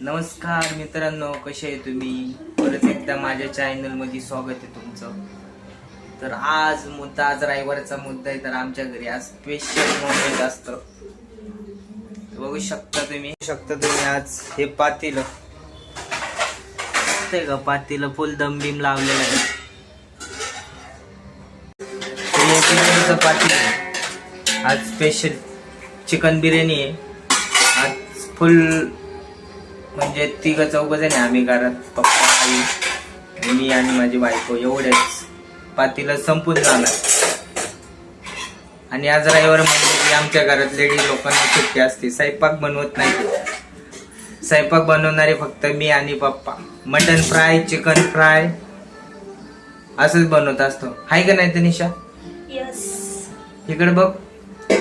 नमस्कार मित्रांनो, कसे आहे तुम्ही? परत एकदा माझ्या चॅनल मध्ये स्वागत आहे तुमचं. तर आज रविवारचा मुद्दा आहे. तर आमच्या घरी आज स्पेशल नॉनव्हेज असतं. बघू शकता तुम्ही आज हे पातेलं दिसतंय का? पातेलं फुल दमबिम लावलेलं आहे. हे बिर्याणीचं पातेलं आज स्पेशल चिकन बिर्याणी आहे. आज फुल म्हणजे तिघ चौघ जण आम्ही घरात, पप्पा, आई, मी आणि माझी बायको एवढेच. पातेलं संपून जाणार. आणि आज रविवार म्हणजे की आमच्या घरात लेडीज लोकांना सुट्टी असते. स्वयंपाक बनवत नाही. स्वयंपाक बनवणारे फक्त मी आणि पप्पा. मटन फ्राय, चिकन फ्राय असंच बनवत असतो. हाय का नाही तनिषा? इकडे बघ.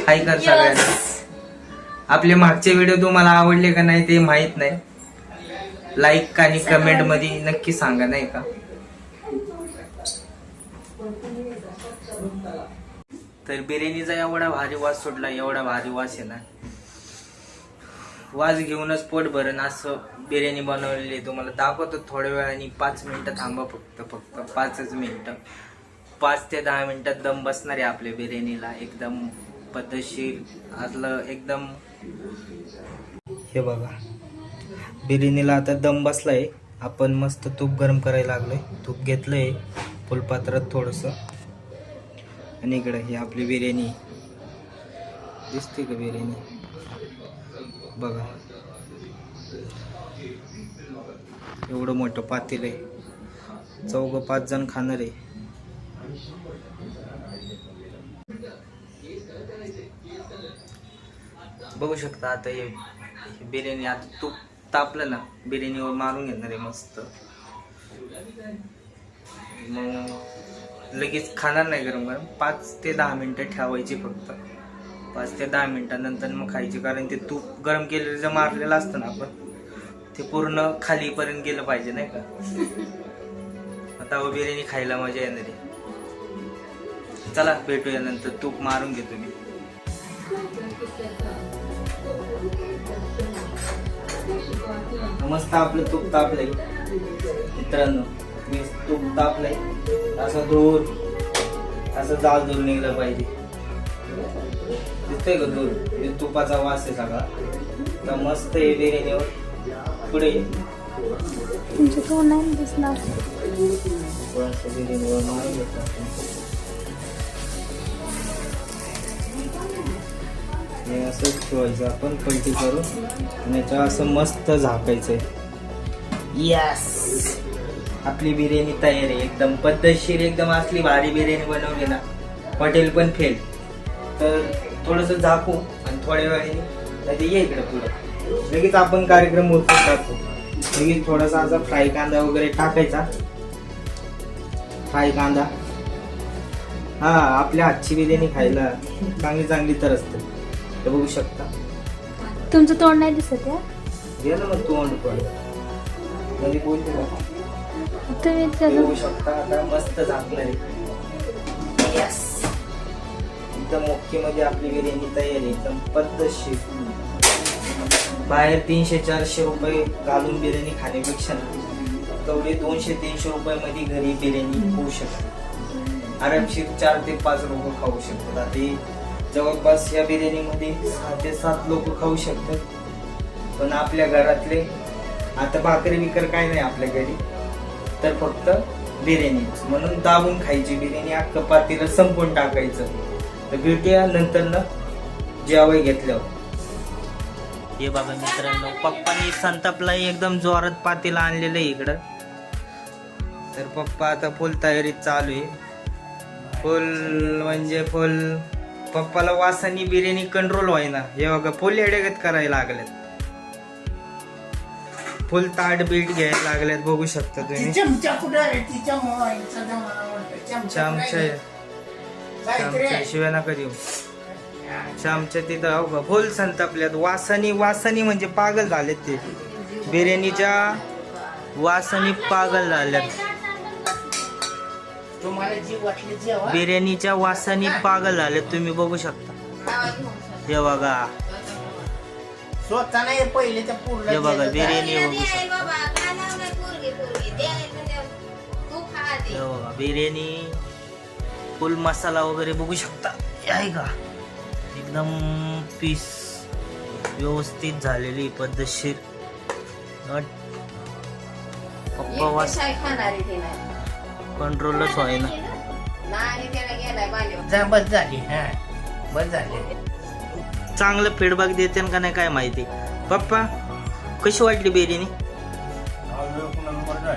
हाय कर सगळ्यांना. आपले मागचे व्हिडिओ तुम्हाला आवडले का नाही ते माहित नाही. लाईक आणि कमेंट मध्ये नक्की सांगा, नाही का? तर बिर्याणीचा एवढा भारी वास सुटला, एवढा भारी वास आहे ना. वास घेऊनच पोट भरण असं बिर्याणी बनवलेली. तुम्हाला दाखवतो थोड्या वेळाने. 5 मिनिटं थांबा, फक्त 5च मिनिटं. 5 ते 10 मिनिटात दम बसणार आहे आपल्या बिर्याणीला. एकदम पद्धतशीर असलं एकदम. हे बघा, बिर्याणीला आता दम बसलाय. आपण मस्त तूप गरम करायला लागलोय. तूप घेतलंय फुलपात्रात थोडस. आणि इकडे ही आपली बिर्याणी दिसते का? बिर्याणी बघा, एवढं मोठं पातेल आहे. 4-5 जण खाणार आहे. बघू शकता. आता हे बिर्याणी आता तूप तापलं ना, बिर्याणीवर मारून घेणार आहे मस्त. मग लगेच खाणार नाही गरम गरम. 5 ते 10 मिनिटं ठेवायची फक्त. 5 ते 10 मिनिटानंतर मग खायची. कारण ते तूप गरम केलेलं जे मारलेलं असतं ना आपण, ते पूर्ण खालीपर्यंत गेलं पाहिजे, नाही का? आता बिर्याणी खायला मजा येणार आहे. चला भेटूया नंतर. तूप मारून घेतो मी. मस्त आपलं तूप तापलंय मित्रांनो. मी तूप तापलंय. असं धूर, असं जाळ धूर निघलं पाहिजे. दिसतंय का धूर? हे तुपाचा वास आहे सगळा. तर मस्त आहे बिर्याणीवर. पुढे तुमचं तोंड नाही दिसणार. थोडंसं बिर्याणीवर मारून घेतो. हे असंच ठेवायचं आपण पलटी करून. आणि याच्यावर असं मस्त झाकायचंय. यस, आपली बिर्याणी तयार आहे. एकदम पद्धतशीर, एकदम असली भारी बिर्याणी बनवली ना, हॉटेल पण फेल. तर थोडस झाकू आणि थोड्या वेळाने ये इकडे पुढे. लगेच आपण कार्यक्रम उरकून टाकू. लगेच थोडासा असा फ्राय कांदा वगैरे टाकायचा. फ्राय कांदा. हा, आपल्या हातची बिर्याणी खायला चांगली तर असते. ते बघू शकता. तुमचं तोंड नाही दिसत आहे. घे ना मग तोंड पण. म्हणजे बोलते का? तुम्ही बघू शकता. आता मस्त झाकणार आहे. यस, एकदम ओके मध्ये आपली बिर्याणी तयार आहे. एकदम पद्धतशीर. बाहेर 300-400 रुपये घालून बिर्याणी खाण्यापेक्षा तेवढे 200-300 रुपये मध्ये घरी बिर्याणी होऊ शकते. आरामशीर 4 ते 5 लोक खाऊ शकतात. आता जवळपास या बिर्याणीमध्ये 6 ते 7 लोक खाऊ शकतात. पण आपल्या घरातले आता भाकरी विकर काय नाही आपल्या घरी, तर फक्त बिर्याणी. म्हणून दाबून खायची बिर्याणी. अख्खं पातेलं संपून टाकायचं. तर भेटूया नंतर ना जेवाय घेतल्यावर. हे बाबा मित्रांनो, पप्पानी संतापला एकदम जोरात पातेलं आणलेलं आहे इकडं. तर पप्पा आता फुल तयारीत चालू आहे. फुल म्हणजे फुल. पप्पाला वासानी बिर्याणी कंट्रोल व्हायना. हे बघा, फुल एडेगत करायला लागल्यात. फुल ताट बीट घ्यायला लागल्यात. बघू शकता तुम्ही. चमच्या शिवाय नका देऊ. चमच्या तिथं हो का फुल संतापल्यात. वासानी म्हणजे पागल झालेत ते. बिर्याणीच्या वासानी पागल झाल्यात. बिर्याणीच्या वासानी पागल झाले. तुम्ही बघू शकता. हे बघा, स्वतः नाही पहिले त्या हे बघा बिर्याणी बघू द्यायला शकता. बाबा काय लावलंय पोरगी पोरगी द्यायला द्या. तू खा दे. हे बघा बिर्याणी फुल मसाला वगैरे बघू शकता. हे आहे का एकदम पीस व्यवस्थित झालेली पद्धतशीर. पप्पा वास एकटं काय खाणार आहे ते नाही. कंट्रोलच होईना. नाही त्याला गेलाय बालीवर. जा बस झाली हा बस झाली. चांगलं फीडबॅक देते का नाही काय माहिती. पप्पा कशी वाटली बिर्याणी.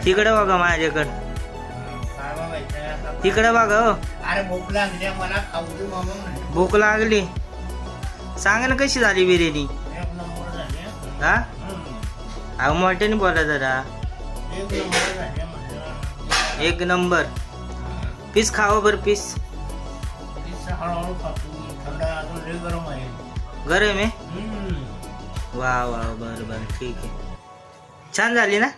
तिकडे बघा माझ्याकडे. काय बघायचं आता? तिकडे बघा हो. अरे भूक लागली मला खाऊ दे मामा म्हणलं. भूक लागली. सांगा ना कशी झाली बिर्याणी. एक नंबर झाली हा हं. अहो मोठ्याने बोला जरा. एक नंबर झाली म्हणलं. एक नंबर. पीस खावा बरं पीस. तीच हळूहळू खातो थंड अजून लय गरम आहे. गरम आहे. हम्म. वा वा बरं बरं ठीक आहे. छान झाली ना.